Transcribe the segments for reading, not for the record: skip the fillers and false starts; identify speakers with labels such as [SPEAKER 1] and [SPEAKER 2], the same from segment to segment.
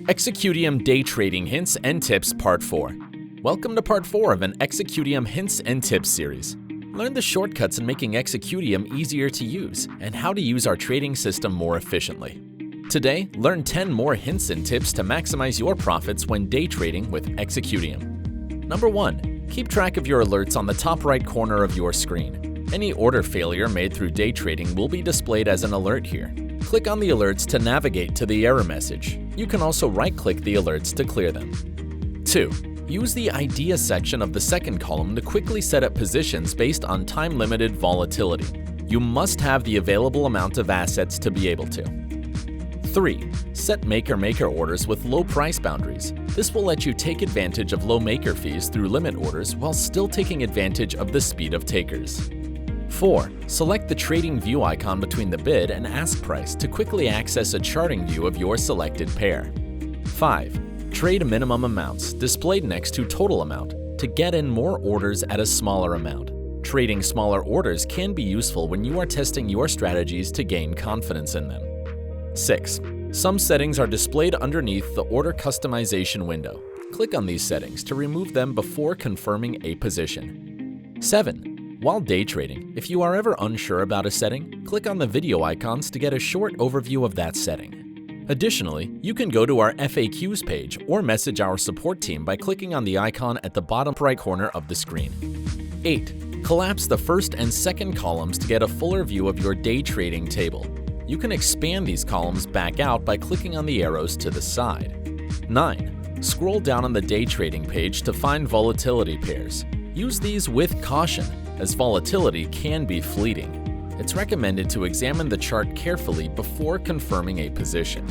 [SPEAKER 1] Executium Day Trading Hints and Tips Part 4. Welcome to Part 4 of an Executium Hints and Tips series. Learn the shortcuts in making Executium easier to use and how to use our trading system more efficiently. Today, learn 10 more hints and tips to maximize your profits when day trading with Executium. Number 1. Keep track of your alerts on the top right corner of your screen. Any order failure made through day trading will be displayed as an alert here. Click on the alerts to navigate to the error message. You can also right-click the alerts to clear them. 2. Use the Idea section of the second column to quickly set up positions based on time-limited volatility. You must have the available amount of assets to be able to. 3. Set maker-maker orders with low price boundaries. This will let you take advantage of low maker fees through limit orders while still taking advantage of the speed of takers. 4. Select the trading view icon between the bid and ask price to quickly access a charting view of your selected pair. 5. Trade minimum amounts displayed next to total amount to get in more orders at a smaller amount. Trading smaller orders can be useful when you are testing your strategies to gain confidence in them. 6. Some settings are displayed underneath the order customization window. Click on these settings to remove them before confirming a position. 7. While day trading, if you are ever unsure about a setting, click on the video icons to get a short overview of that setting. Additionally, you can go to our FAQs page or message our support team by clicking on the icon at the bottom right corner of the screen. 8. Collapse the first and second columns to get a fuller view of your day trading table. You can expand these columns back out by clicking on the arrows to the side. 9. Scroll down on the day trading page to find volatility pairs. Use these with caution, as volatility can be fleeting. It's recommended to examine the chart carefully before confirming a position.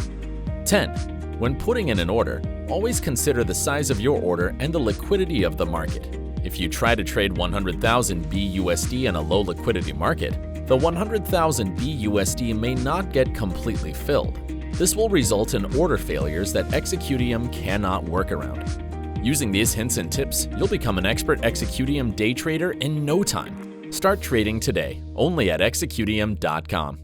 [SPEAKER 1] 10. When putting in an order, always consider the size of your order and the liquidity of the market. If you try to trade 100,000 BUSD in a low liquidity market, the 100,000 BUSD may not get completely filled. This will result in order failures that Executium cannot work around. Using these hints and tips, you'll become an expert Executium day trader in no time. Start trading today, only at Executium.com.